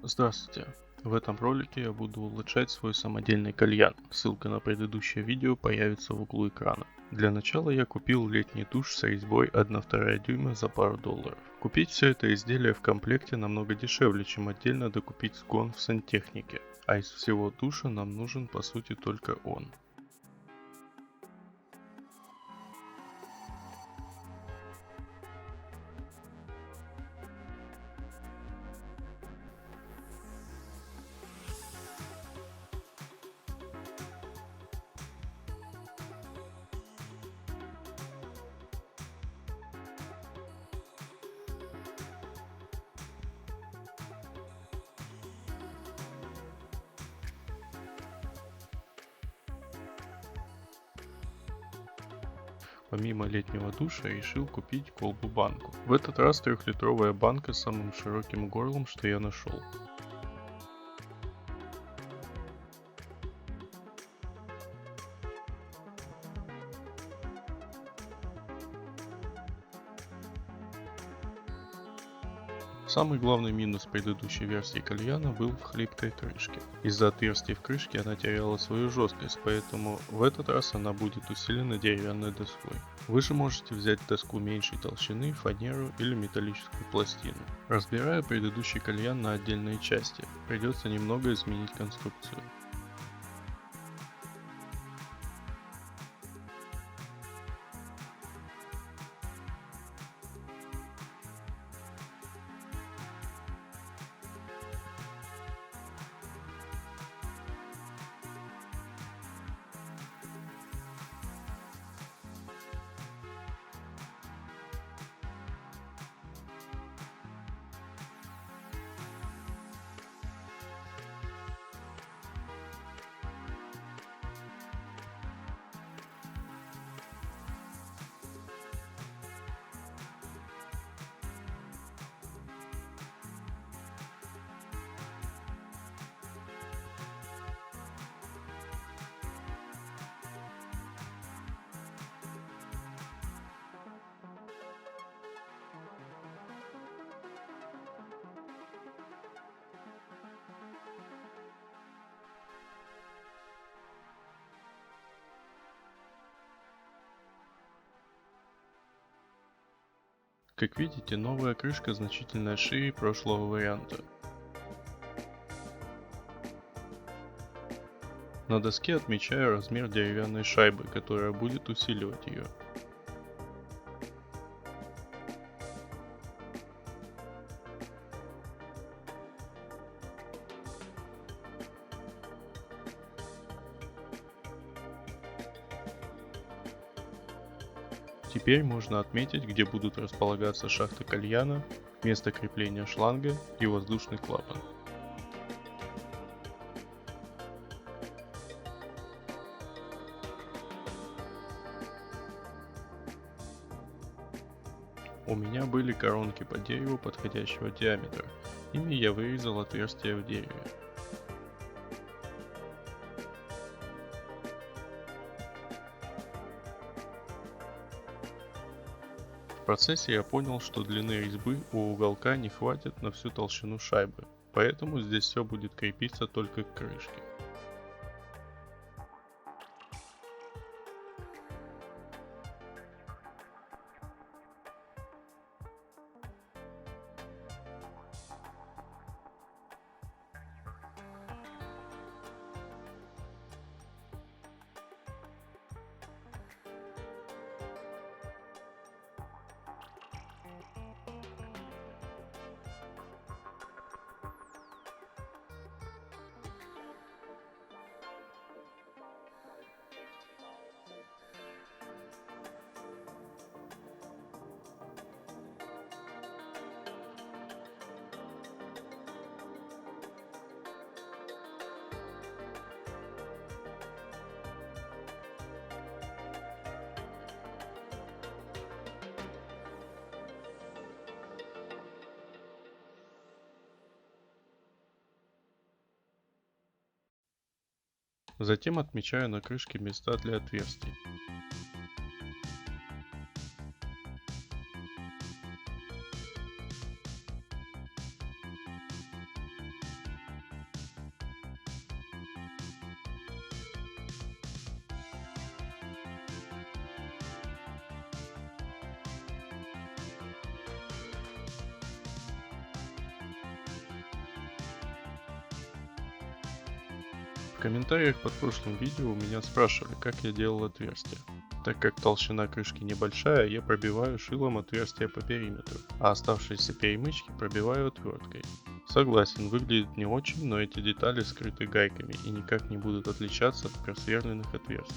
Здравствуйте! В этом ролике я буду улучшать свой самодельный кальян. Ссылка на предыдущее видео появится в углу экрана. Для начала я купил летний тушь с резьбой 1/2 дюйма за пару долларов. Купить все это изделие в комплекте намного дешевле, чем отдельно докупить сгон в сантехнике. А из всего туша нам нужен по сути только он. Помимо летнего душа решил купить колбу-банку. В этот раз 3-литровая банка с самым широким горлом, что я нашел. Самый главный минус предыдущей версии кальяна был в хлипкой крышке. Из-за отверстий в крышке она теряла свою жесткость, поэтому в этот раз она будет усилена деревянной доской. Вы же можете взять доску меньшей толщины, фанеру или металлическую пластину. Разбирая предыдущий кальян на отдельные части, придется немного изменить конструкцию. Как видите, новая крышка значительно шире прошлого варианта. На доске отмечаю размер деревянной шайбы, которая будет усиливать ее. Теперь можно отметить, где будут располагаться шахты кальяна, место крепления шланга и воздушный клапан. У меня были коронки по дереву подходящего диаметра. Ими я вырезал отверстия в дереве. В процессе я понял, что длины резьбы у уголка не хватит на всю толщину шайбы, поэтому здесь все будет крепиться только к крышке. Затем отмечаю на крышке места для отверстий. В комментариях под прошлым видео у меня спрашивали, как я делал отверстие. Так как толщина крышки небольшая, я пробиваю шилом отверстие по периметру, а оставшиеся перемычки пробиваю отверткой. Согласен, выглядит не очень, но эти детали скрыты гайками и никак не будут отличаться от просверленных отверстий.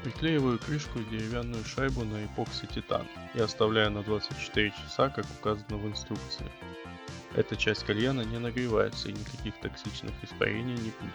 Приклеиваю крышку и деревянную шайбу на эпокси титан и оставляю на 24 часа, как указано в инструкции. Эта часть кальяна не нагревается и никаких токсичных испарений не будет.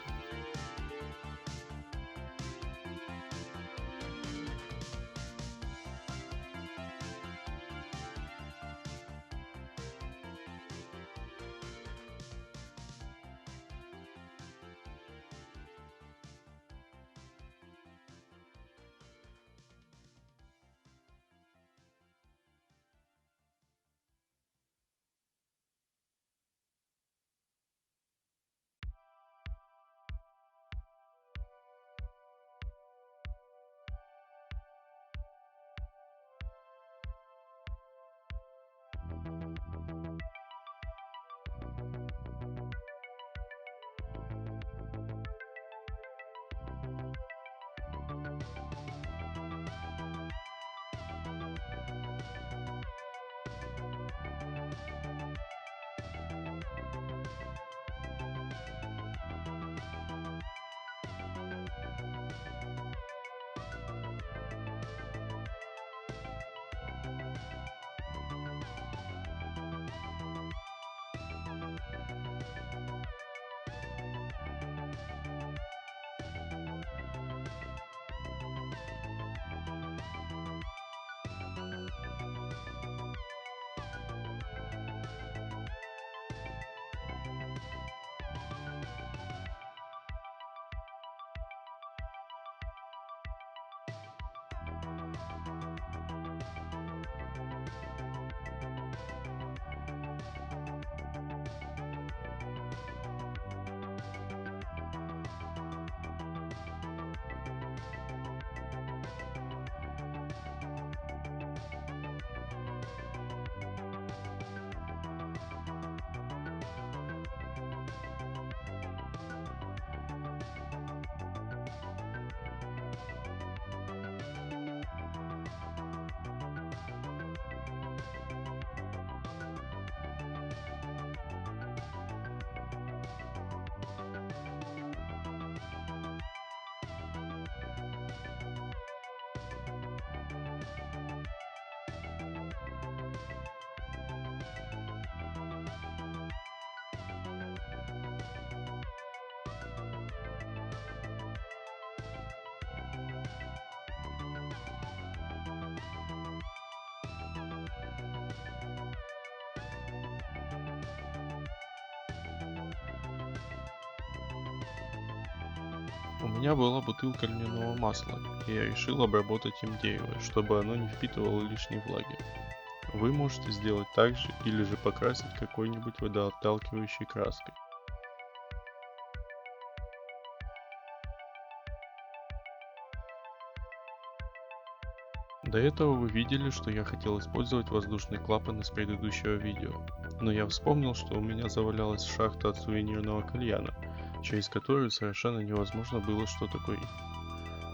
У меня была бутылка льняного масла, и я решил обработать им дерево, чтобы оно не впитывало лишней влаги. Вы можете сделать так же или же покрасить какой-нибудь водоотталкивающей краской. До этого вы видели, что я хотел использовать воздушный клапан из предыдущего видео, но я вспомнил, что у меня завалялась шахта от сувенирного кальяна, через которую совершенно невозможно было что-то курить.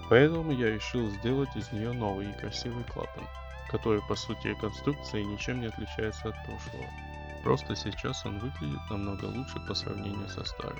Поэтому я решил сделать из нее новый и красивый клапан, который по сути и конструкции ничем не отличается от прошлого. Просто сейчас он выглядит намного лучше по сравнению со старым.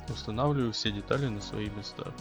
Устанавливаю все детали на свои места.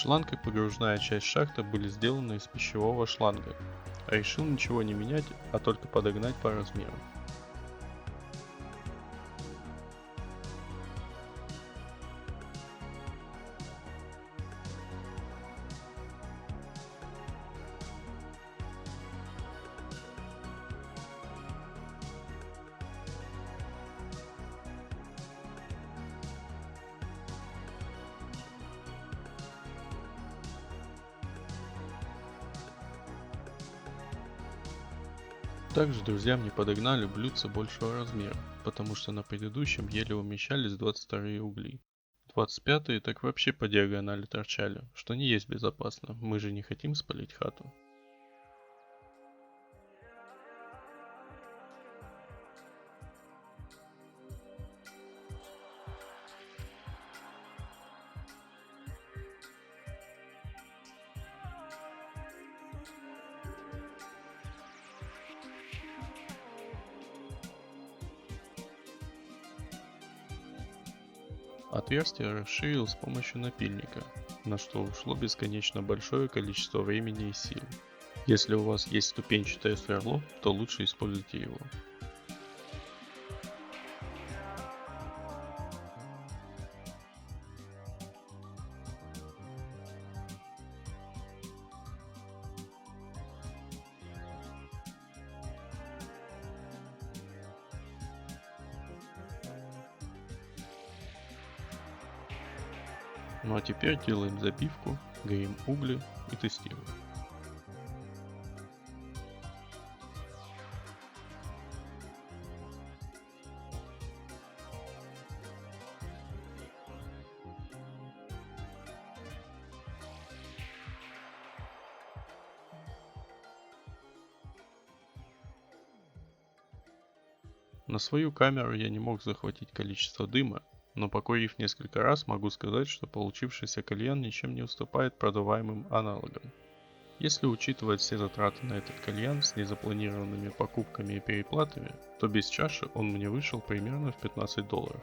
Шланг и погружная часть шахты были сделаны из пищевого шланга. Решил ничего не менять, а только подогнать по размеру. Также друзья мне подогнали блюдце большего размера, потому что на предыдущем еле умещались 22 угли. 25 так вообще по диагонали торчали, что не есть безопасно, мы же не хотим спалить хату. Отверстие расширил с помощью напильника, на что ушло бесконечно большое количество времени и сил. Если у вас есть ступенчатое сверло, то лучше используйте его. Ну а теперь делаем забивку, греем угли и тестируем. На свою камеру я не мог захватить количество дыма, но покурив несколько раз, могу сказать, что получившийся кальян ничем не уступает продаваемым аналогам. Если учитывать все затраты на этот кальян с незапланированными покупками и переплатами, то без чаши он мне вышел примерно в $15.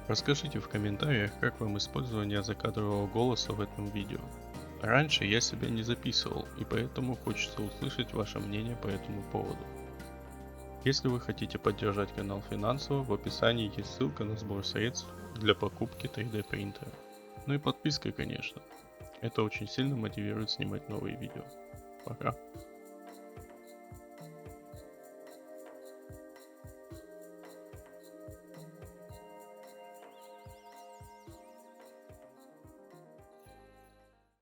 Расскажите в комментариях, как вам использование закадрового голоса в этом видео. Раньше я себя не записывал, и поэтому хочется услышать ваше мнение по этому поводу. Если вы хотите поддержать канал финансово, в описании есть ссылка на сбор средств для покупки 3D принтера. Ну и подписка, конечно. Это очень сильно мотивирует снимать новые видео. Пока.